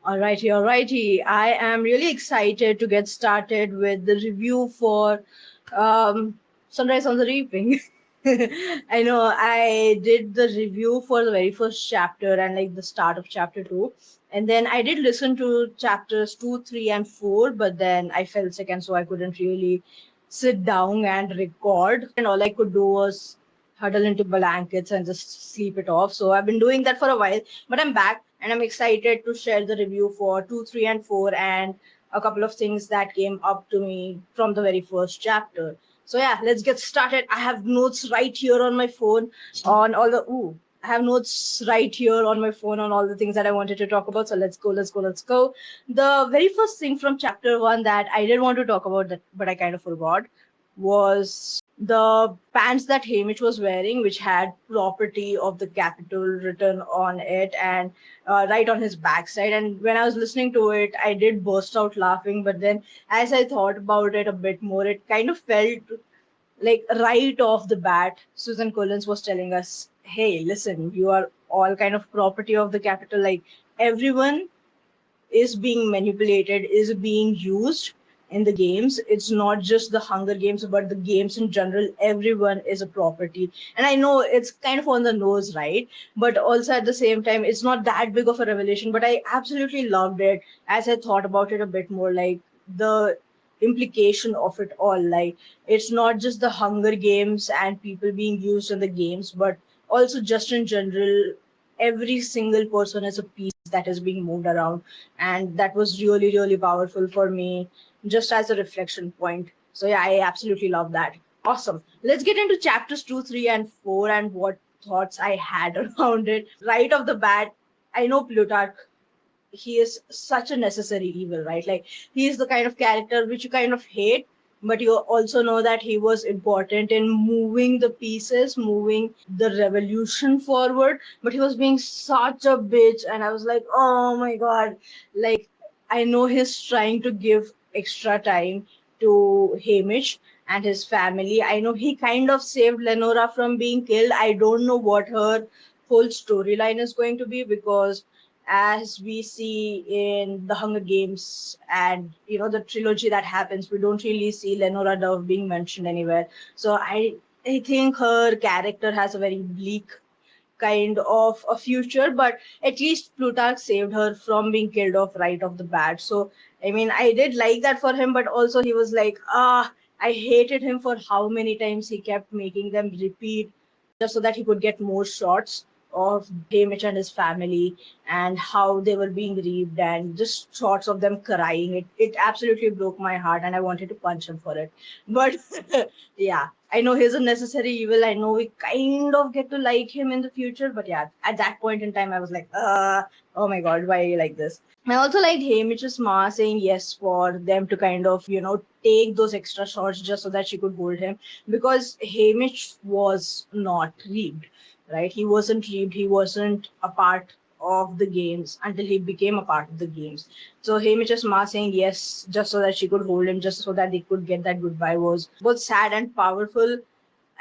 Alrighty. I am really excited to get started with the review for Sunrise on the Reaping. I know I did the review for the very first chapter and like the start of chapter two. And then I did listen to chapters two, three, and four, but then I felt sick and so I couldn't really sit down and record. And all I could do was huddle into blankets and just sleep it off. So I've been doing that for a while, but I'm back and I'm excited to share the review for 2, 3, and 4 and a couple of things that came up to me from the very first chapter. So yeah, let's get started. I have notes right here on my phone on all the I have notes right here on my phone on all the things that I wanted to talk about. So let's go. The very first thing from chapter 1 that I did want to talk about that but I kind of forgot was the pants that Hamish was wearing, which had property of the capital written on it and right on his backside. And when I was listening to it, I did burst out laughing. But then, as I thought about it a bit more, it kind of felt like right off the bat, Susan Collins was telling us, "Hey, listen, you are all kind of property of the capital. Like everyone is being manipulated, is being used in the games. It's not just the Hunger Games, but the games in general. Everyone is a property. And I know it's kind of on the nose, right? But also at the same time, it's not that big of a revelation. But I absolutely loved it as I thought about it a bit more. Like the implication of it all. Like it's not just the Hunger Games and people being used in the games, but also just in general every single person is a piece that is being moved around, and that was really powerful for me just as a reflection point. So yeah, I absolutely love that. Awesome. Let's get into chapters 2, 3, and 4 and what thoughts I had around it. Right off the bat, I know Plutarch, he is such a necessary evil, right? Like he is the kind of character which you kind of hate, but you also know that he was important in moving the pieces, moving the revolution forward. But he was being such a bitch, and I was like, oh my god, like I know he's trying to give extra time to Hamish and his family. I know he kind of saved Lenora from being killed. I don't know what her whole storyline is going to be because as we see in the Hunger Games and the trilogy that happens, we don't really see Lenora Dove being mentioned anywhere. So I think her character has a very bleak kind of a future, but at least Plutarch saved her from being killed off right off the bat. So I mean, I did like that for him, but also he was like, I hated him for how many times he kept making them repeat just so that he could get more shots of Hamish and his family and how they were being reaped and just shots of them crying. It absolutely broke my heart and I wanted to punch him for it. But yeah, I know he's a necessary evil. I know we kind of get to like him in the future, but yeah, at that point in time, I was like, oh my god, why are you like this? I also liked Hamish's ma saying yes for them to kind of, take those extra shots just so that she could hold him because Hamish was not reaped, right? He wasn't reaped, he wasn't a part of the games until he became a part of the games. So Hamish's ma saying yes just so that she could hold him, just so that they could get that goodbye was both sad and powerful.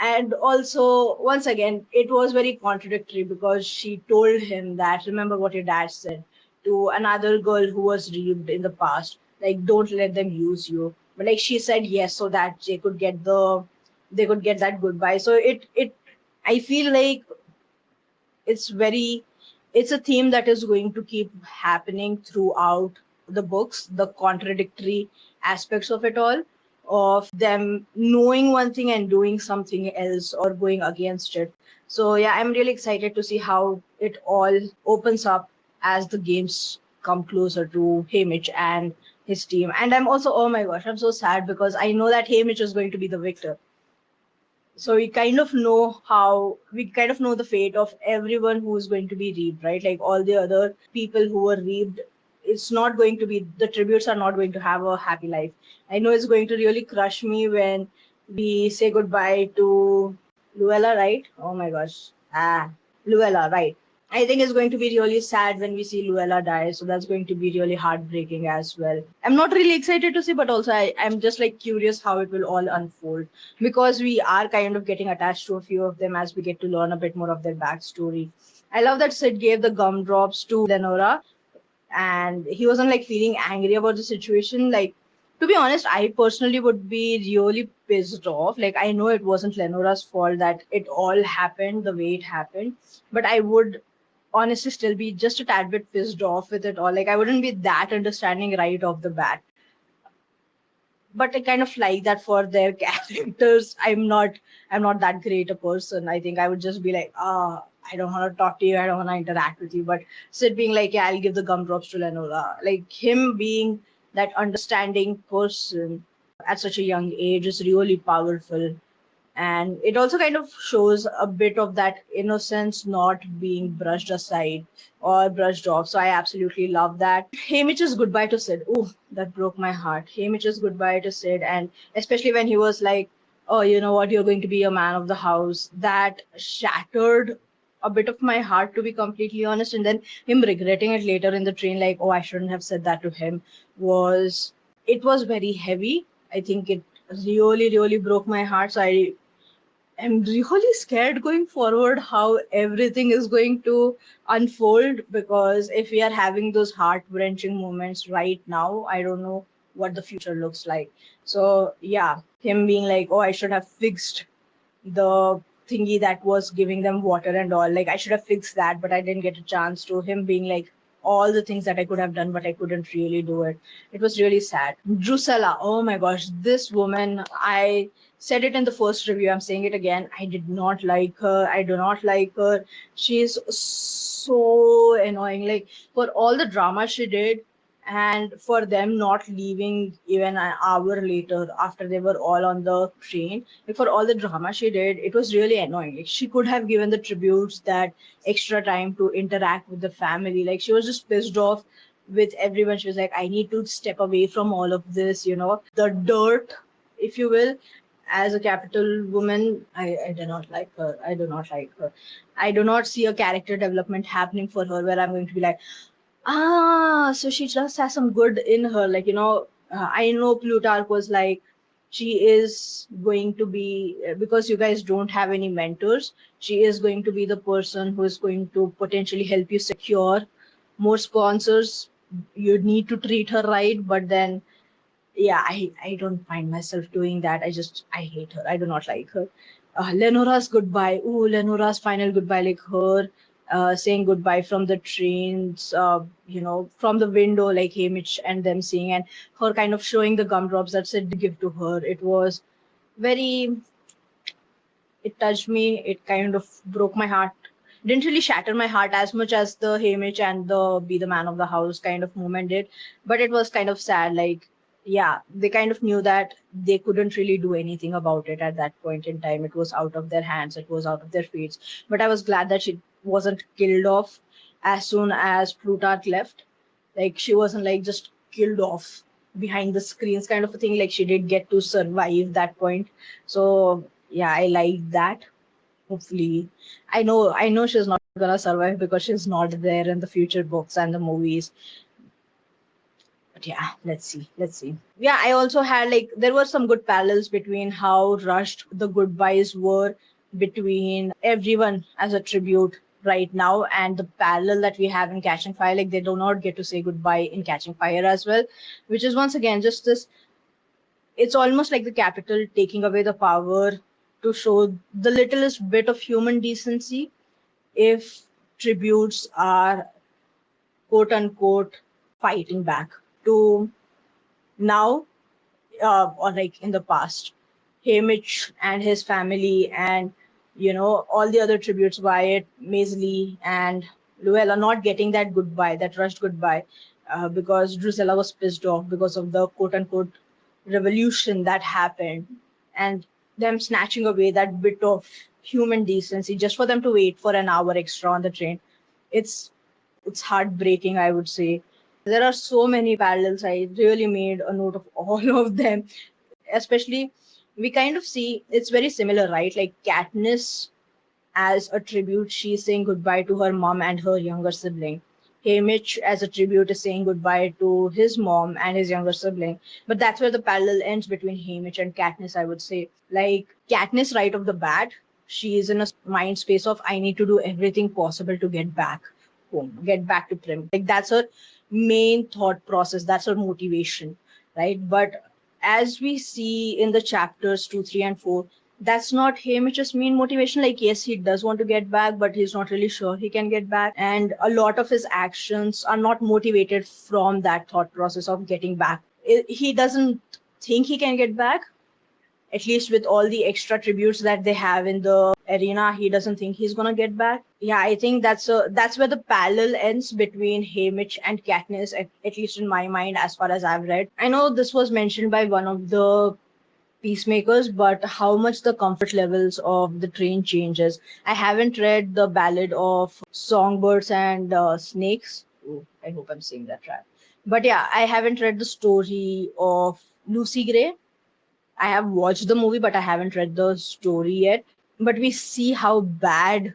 And also, once again, it was very contradictory because she told him that, remember what your dad said to another girl who was raped in the past, like, don't let them use you. But like she said yes so that they could get that goodbye. So I feel like it's very it's a theme that is going to keep happening throughout the books, the contradictory aspects of it all, of them knowing one thing and doing something else or going against it. So yeah, I'm really excited to see how it all opens up as the games come closer to Hamish and his team. And I'm also, oh my gosh, I'm so sad because I know that Hamish is going to be the victor. So we kind of know the fate of everyone who is going to be reaped, right? Like all the other people who were reaped, it's not going to be the tributes are not going to have a happy life. I know it's going to really crush me when we say goodbye to Luella, right? Oh my gosh. Luella, right. I think it's going to be really sad when we see Luella die. So that's going to be really heartbreaking as well. I'm not really excited to see, but also I'm just like curious how it will all unfold because we are kind of getting attached to a few of them as we get to learn a bit more of their backstory. I love that Sid gave the gumdrops to Lenora and he wasn't like feeling angry about the situation. Like, to be honest, I personally would be really pissed off. Like, I know it wasn't Lenora's fault that it all happened the way it happened, but I would honestly still be just a tad bit pissed off with it all. Like, I wouldn't be that understanding right off the bat. But I kind of like that for their characters. I'm not that great a person. I think I would just be like, I don't want to talk to you, I don't want to interact with you. But Sid being like, yeah, I'll give the gumdrops to Lenora. Like him being that understanding person at such a young age is really powerful. And it also kind of shows a bit of that innocence not being brushed aside or brushed off. So I absolutely love that. Haymitch's goodbye to Sid, oh, that broke my heart. Haymitch's goodbye to Sid, and especially when he was like, oh, you know what, you're going to be a man of the house, that shattered a bit of my heart, to be completely honest. And then him regretting it later in the train, like, oh, I shouldn't have said that to him, was, it was very heavy. I think it really, really broke my heart. So I'm really scared going forward how everything is going to unfold, because if we are having those heart wrenching moments right now, I don't know what the future looks like. So, yeah, him being like, oh, I should have fixed the thingy that was giving them water and all. Like, I should have fixed that, but I didn't get a chance to. Him being like, all the things that I could have done, but I couldn't really do it. It was really sad. Drusilla, oh my gosh, this woman, I said it in the first review, I'm saying it again. I did not like her. I do not like her. She's so annoying. Like, for all the drama she did, and for them not leaving even an hour later after they were all on the train, like for all the drama she did, it was really annoying. Like, she could have given the tributes that extra time to interact with the family. Like, she was just pissed off with everyone. She was like, I need to step away from all of this, the dirt, if you will. As a capital woman, I do not like her. I do not like her. I do not see a character development happening for her where I'm going to be like, so she just has some good in her. Like, I know Plutarch was like, she is going to be, because you guys don't have any mentors, she is going to be the person who is going to potentially help you secure more sponsors. You need to treat her right, but then, yeah, I don't find myself doing that. I hate her. I do not like her. Lenora's goodbye. Ooh, Lenora's final goodbye, like her saying goodbye from the trains, from the window, like Hamish and them seeing, and her kind of showing the gumdrops that said give to her. It was very, it touched me. It kind of broke my heart. Didn't really shatter my heart as much as the Hamish and the be the man of the house kind of moment did, but it was kind of sad. Like, yeah, they kind of knew that they couldn't really do anything about it at that point in time. It was out of their hands, it was out of their fates. But I was glad that she wasn't killed off as soon as Plutarch left. Like, she wasn't like just killed off behind the screens kind of a thing. Like, she did get to survive that point. So yeah, I like that. Hopefully, I know she's not gonna survive because she's not there in the future books and the movies. But yeah, let's see. Yeah, I also had, like, there were some good parallels between how rushed the goodbyes were between everyone as a tribute right now, and the parallel that we have in Catching Fire. Like, they do not get to say goodbye in Catching Fire as well, which is once again just this, it's almost like the capital taking away the power to show the littlest bit of human decency if tributes are quote unquote fighting back to now, or like in the past. Hamish and his family, and all the other tributes, Wyatt, Maisley, and Luella not getting that goodbye, that rushed goodbye, because Drusilla was pissed off because of the quote unquote revolution that happened, and them snatching away that bit of human decency just for them to wait for an hour extra on the train. It's it's heartbreaking, I would say. There are so many parallels. I really made a note of all of them. Especially, we kind of see it's very similar, right? Like Katniss, as a tribute, she's saying goodbye to her mom and her younger sibling. Hamish, as a tribute, is saying goodbye to his mom and his younger sibling. But that's where the parallel ends between Hamish and Katniss, I would say. Like, Katniss, right off the bat, she is in a mind space of, I need to do everything possible to get back home, get back to Prim. Like, that's her main thought process. That's her motivation, right? But as we see in the chapters 2, 3, and 4, that's not Hamish's main motivation. Like, yes, he does want to get back, but he's not really sure he can get back. And a lot of his actions are not motivated from that thought process of getting back. He doesn't think he can get back, at least with all the extra tributes that they have in the arena. He doesn't think he's gonna get back. Yeah, I think that's where the parallel ends between Haymitch and Katniss, at least in my mind, as far as I've read. I know this was mentioned by one of the peacemakers, but how much the comfort levels of the train changes. I haven't read the Ballad of Songbirds and Snakes. Oh, I hope I'm saying that right. But yeah, I haven't read the story of Lucy Gray. I have watched the movie, but I haven't read the story yet. But we see how bad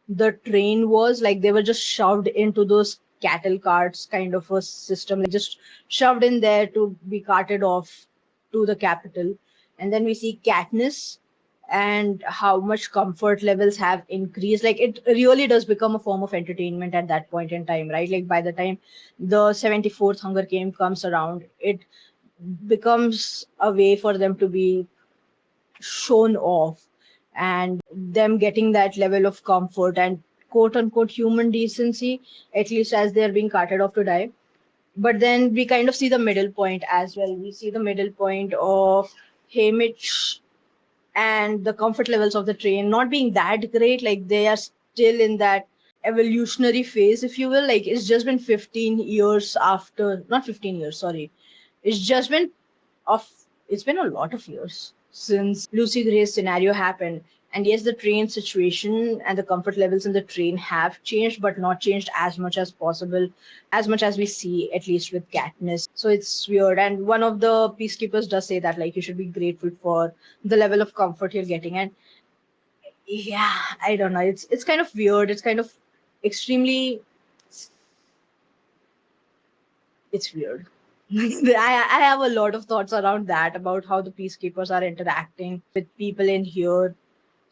the train was. Like, they were just shoved into those cattle carts kind of a system, like just shoved in there to be carted off to the capital. And then we see Katniss and how much comfort levels have increased. Like, it really does become a form of entertainment at that point in time, right? Like, by the time the 74th Hunger Game comes around, it becomes a way for them to be shown off, and them getting that level of comfort and quote unquote human decency, at least as they're being carted off to die. But then we kind of see the middle point as well. We see the middle point of Haymitch and the comfort levels of the train not being that great. Like, they are still in that evolutionary phase, if you will. Like, it's just been 15 years after, not 15 years, sorry. It's just been of it's been a lot of years since Lucy Gray's scenario happened. And yes, the train situation and the comfort levels in the train have changed, but not changed as much as possible, as much as we see, at least with Katniss. So it's weird. And one of the peacekeepers does say that, like, you should be grateful for the level of comfort you're getting. And yeah, I don't know. It's kind of weird. It's kind of extremely it's weird. I have a lot of thoughts around that, about how the peacekeepers are interacting with people in here.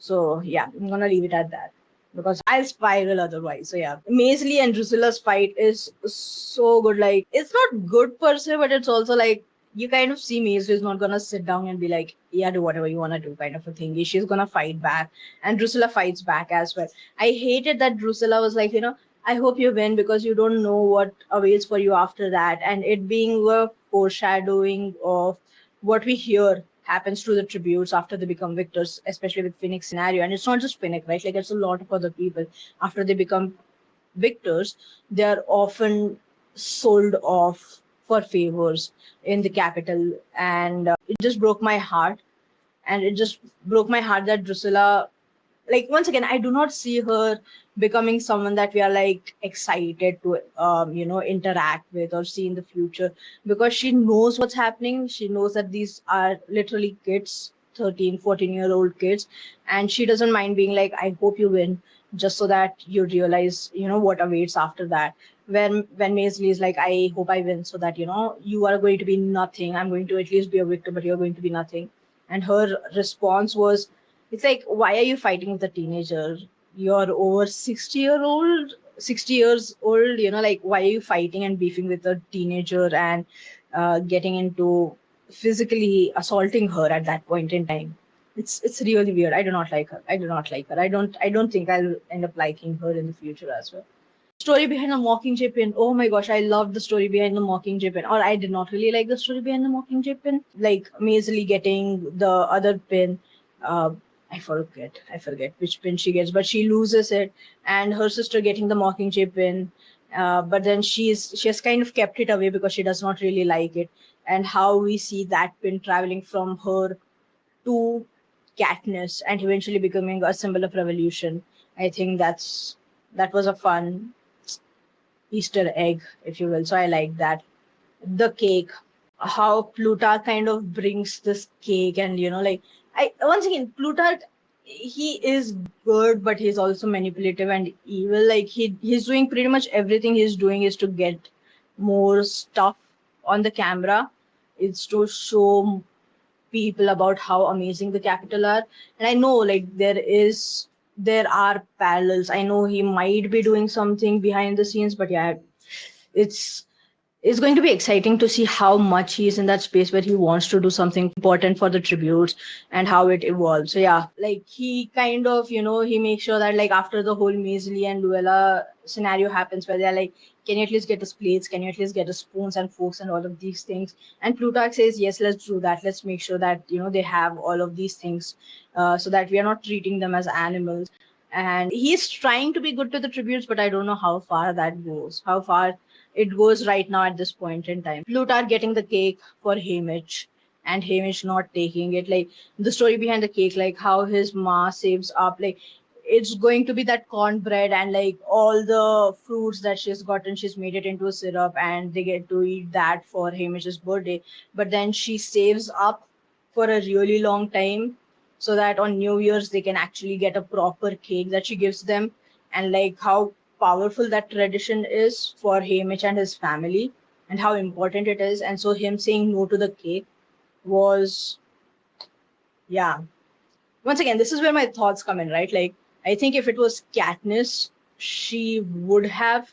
So yeah, I'm gonna leave it at that because I'll spiral otherwise. So yeah, Maisley and Drusilla's fight is so good. Like, it's not good per se, but it's also like you kind of see Maisley is not gonna sit down and be like, yeah, do whatever you wanna do, kind of a thing. She's gonna fight back, and Drusilla fights back as well. I hated that Drusilla was like, I hope you win because you don't know what awaits for you after that. And it being a foreshadowing of what we hear happens to the tributes after they become victors, especially with Phoenix scenario. And it's not just Phoenix, right? Like, it's a lot of other people. After they become victors, they are often sold off for favors in the capital. And it just broke my heart. And it just broke my heart that Drusilla, like, once again, I do not see her becoming someone that we are like excited to interact with or see in the future, because she knows what's happening. She knows that these are literally kids, 13, 14-year-old kids, and she doesn't mind being like, I hope you win, just so that you realize what awaits after that. When Maisley is like, I hope I win so that you are going to be nothing, I'm going to at least be a victim, but you're going to be nothing. And her response was, it's like, why are you fighting with a teenager? You're over 60 years old, like, why are you fighting and beefing with a teenager and getting into physically assaulting her at that point in time? It's really weird. I do not like her. I don't think I'll end up liking her in the future as well. Story behind the Mockingjay pin. Oh my gosh, I loved the story behind the Mockingjay pin. Or I did not really like the story behind the Mockingjay pin. Like, Maisley getting the other pin. Uh, I forget which pin she gets, but she loses it, and her sister getting the Mockingjay pin. But then she has kind of kept it away because she does not really like it. And how we see that pin traveling from her to Katniss and eventually becoming a symbol of revolution. I think that was a fun Easter egg, if you will. So I like that. The cake, how Plutarch kind of brings this cake, and like, I once again, Plutarch, he is good, but he's also manipulative and evil. Like, he's doing pretty much everything he's doing is to get more stuff on the camera. It's to show people about how amazing the capital are. And I know, like, there are parallels. I know he might be doing something behind the scenes, but yeah, it's It's going to be exciting to see how much he's in that space where he wants to do something important for the tributes and how it evolves. So yeah, like he kind of, he makes sure that like after the whole Measly and Luella scenario happens where they're like, can you at least get us plates? Can you at least get us spoons and forks and all of these things? And Plutarch says, yes, let's do that. Let's make sure that, they have all of these things so that we are not treating them as animals. And he's trying to be good to the tributes, but I don't know how far that goes, how far it goes right now at this point in time. Plutarch getting the cake for Hamish and Hamish not taking it. Like the story behind the cake, like how his ma saves up, like it's going to be that cornbread and like all the fruits that she's gotten, she's made it into a syrup and they get to eat that for Hamish's birthday. But then she saves up for a really long time so that on New Year's they can actually get a proper cake that she gives them. And like how powerful that tradition is for Hamish and his family and how important it is. And so him saying no to the cake was, yeah. Once again, this is where my thoughts come in, right? Like, I think if it was Katniss, she would have,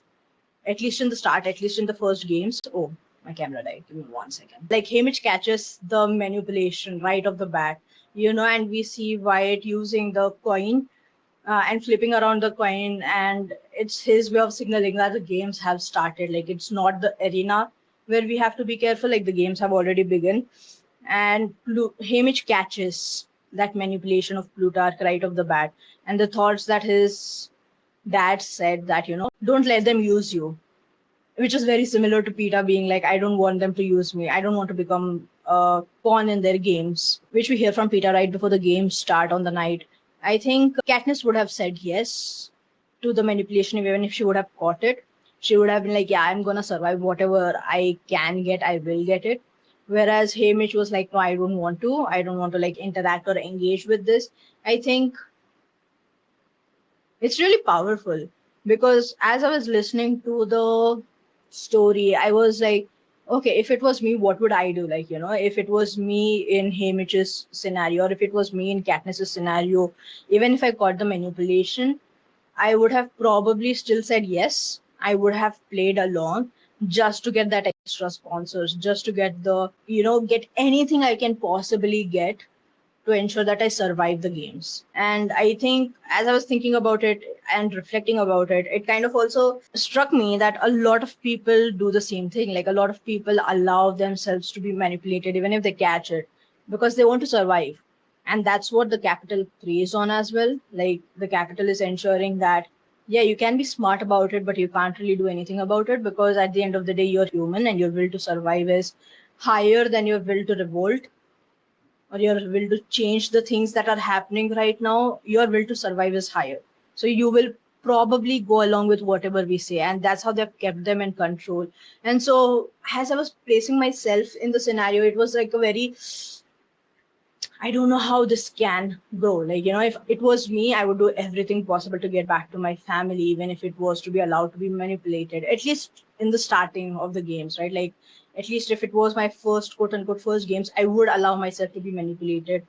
at least in the start, at least in the first games. Oh, my camera died. Give me 1 second. Like, Hamish catches the manipulation right off the bat, and we see Wyatt using the coin and flipping around the coin, and it's his way of signaling that the games have started. Like it's not the arena where we have to be careful. Like the games have already begun, and Hamish catches that manipulation of Plutarch right off the bat, and the thoughts that his dad said that don't let them use you, which is very similar to Peter being like, I don't want them to use me. I don't want to become a pawn in their games, which we hear from Peter right before the games start on the night. I think Katniss would have said yes to the manipulation, even if she would have caught it. She would have been like, yeah, I'm going to survive whatever I can get, I will get it. Whereas Hamish was like, no, I don't want to. I don't want to like interact or engage with this. I think it's really powerful because as I was listening to the story, I was like, okay, if it was me, what would I do? Like, if it was me in Hamish's scenario, or if it was me in Katniss's scenario, even if I got the manipulation, I would have probably still said yes. I would have played along just to get that extra sponsors, just to get get anything I can possibly get to ensure that I survive the games. And I think as I was thinking about it and reflecting about it, it kind of also struck me that a lot of people do the same thing. Like a lot of people allow themselves to be manipulated, even if they catch it, because they want to survive. And that's what the capital preys on as well. Like the capital is ensuring that, yeah, you can be smart about it, but you can't really do anything about it because at the end of the day, you're human and your will to survive is higher than your will to revolt or your will to change the things that are happening right now. Your will to survive is higher. So you will probably go along with whatever we say. And that's how they've kept them in control. And so as I was placing myself in the scenario, it was like a very, I don't know how this can go. Like, if it was me, I would do everything possible to get back to my family, even if it was to be allowed to be manipulated, at least in the starting of the games, right? Like, at least if it was my first quote unquote first games, I would allow myself to be manipulated.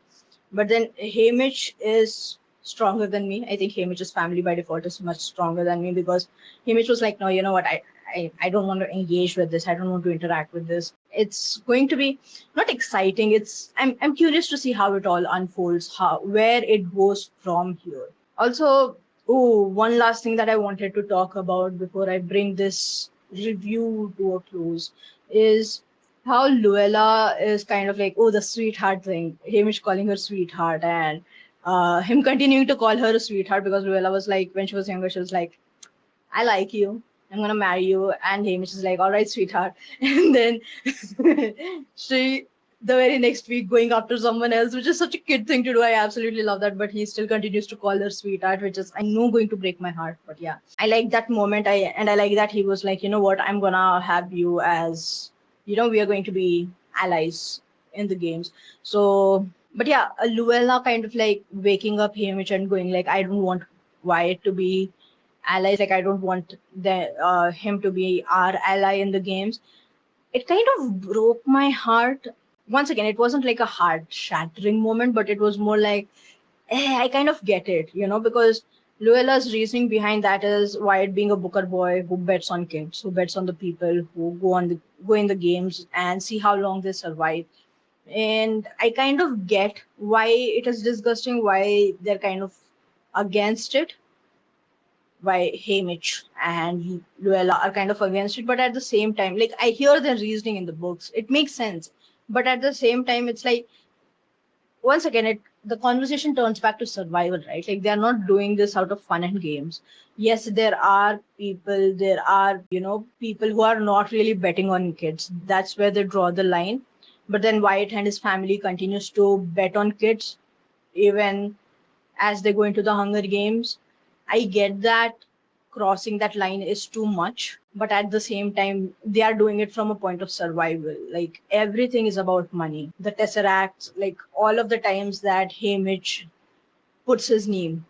But then Hamish is stronger than me. I think Hamish's family by default is much stronger than me because Hamish was like, no, you know what? I don't want to engage with this. I don't want to interact with this. It's going to be not exciting. I'm curious to see how it all unfolds, how where it goes from here. Also, oh, one last thing that I wanted to talk about before I bring this review to a close is how Luella is kind of like, oh, the sweetheart thing. Hamish calling her sweetheart and him continuing to call her a sweetheart because Luella was like, when she was younger, she was like, I like you. I'm gonna marry you. And Hamish is like, all right, sweetheart. And then she, the very next week, going after someone else, which is such a kid thing to do. I absolutely love that. But he still continues to call her sweetheart, which is, I know, going to break my heart. But yeah, I like that moment. I like that he was like, you know what, I'm gonna have you as, we are going to be allies in the games. So, but yeah, Luella kind of like waking up Hamish and going like, I don't want Wyatt to be allies. Like I don't want him to be our ally in the games. It kind of broke my heart. Once again, it wasn't like a heart shattering moment, but it was more like, I kind of get it, because Luella's reasoning behind that is Wyatt being a Booker boy who bets on kids, who bets on the people who go in the games and see how long they survive. And I kind of get why it is disgusting, why they're kind of against it, why Hamish and Luella are kind of against it, but at the same time, like I hear their reasoning in the books. It makes sense. But at the same time, it's like once again the conversation turns back to survival, right? Like they're not doing this out of fun and games. Yes, there are people who are not really betting on kids. That's where they draw the line. But then Wyatt and his family continues to bet on kids even as they go into the Hunger Games. I get that crossing that line is too much, but at the same time, they are doing it from a point of survival. Like everything is about money. The Tesseracts, like all of the times that Hamish puts his name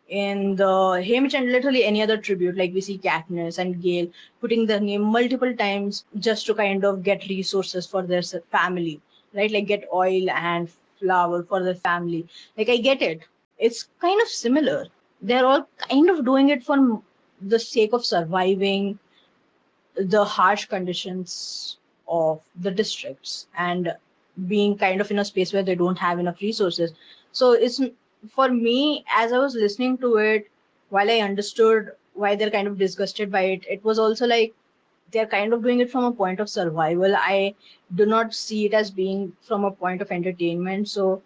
in the Hamish and literally any other tribute, like we see Katniss and Gale putting their name multiple times just to kind of get resources for their family, right? Like get oil and flour for their family. Like I get it. It's kind of similar. They're all kind of doing it for the sake of surviving the harsh conditions of the districts and being kind of in a space where they don't have enough resources. So it's for me, as I was listening to it, while I understood why they're kind of disgusted by it, it was also like they're kind of doing it from a point of survival. I do not see it as being from a point of entertainment. So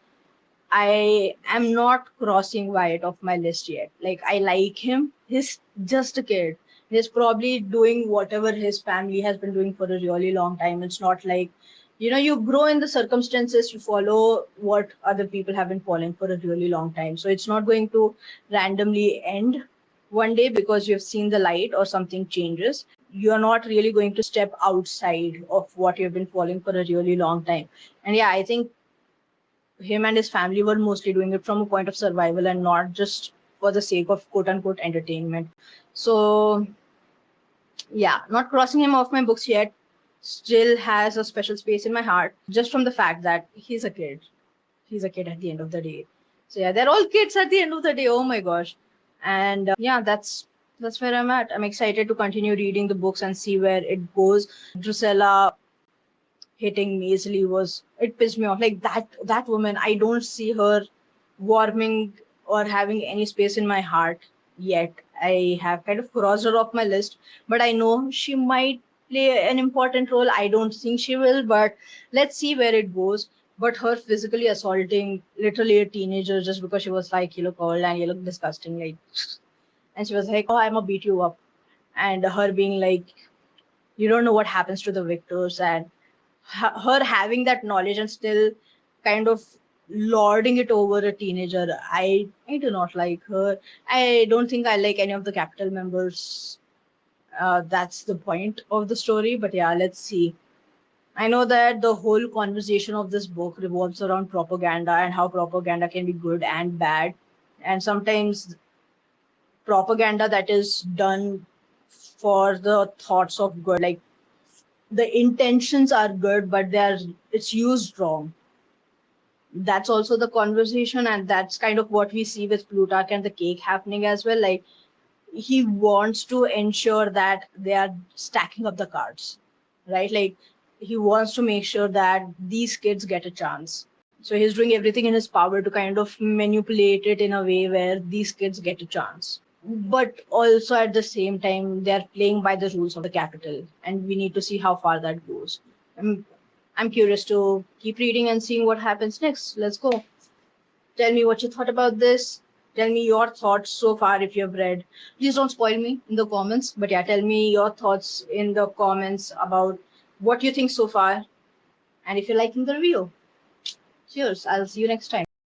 I am not crossing Wyatt off my list yet. Like I like him. He's just a kid. He's probably doing whatever his family has been doing for a really long time. It's not like, you grow in the circumstances, you follow what other people have been following for a really long time. So it's not going to randomly end one day because you've seen the light or something changes. You're not really going to step outside of what you've been following for a really long time. And yeah, I think him and his family were mostly doing it from a point of survival and not just for the sake of quote unquote entertainment. So yeah, not crossing him off my books yet. Still has a special space in my heart just from the fact that he's a kid. He's a kid at the end of the day. So yeah, they're all kids at the end of the day. Oh my gosh. And yeah, that's where I'm at. I'm excited to continue reading the books and see where it goes. Drusilla hitting Maisley was it pissed me off. Like that woman, I don't see her warming or having any space in my heart yet. I have kind of crossed her off my list, but I know she might play an important role. I don't think she will, but let's see where it goes. But her physically assaulting literally a teenager just because she was like, you look old and you look disgusting, like, and she was like, oh, I'm gonna beat you up. And her being like, you don't know what happens to the victors, and her having that knowledge and still kind of lording it over a teenager. I do not like her. I don't think I like any of the capital members. That's the point of the story. But yeah, let's see. I know that the whole conversation of this book revolves around propaganda and how propaganda can be good and bad, and sometimes propaganda that is done for the thoughts of good, like the intentions are good but it's used wrong. That's also the conversation, and that's kind of what we see with Plutarch and the cake happening as well. Like he wants to ensure that they are stacking up the cards, right? Like he wants to make sure that these kids get a chance. So he's doing everything in his power to kind of manipulate it in a way where these kids get a chance. But also at the same time, they're playing by the rules of the capital, and we need to see how far that goes. I'm curious to keep reading and seeing what happens next. Let's go. Tell me what you thought about this. Tell me your thoughts so far if you've read. Please don't spoil me in the comments. But yeah, tell me your thoughts in the comments about what you think so far and if you're liking the review. Cheers. I'll see you next time.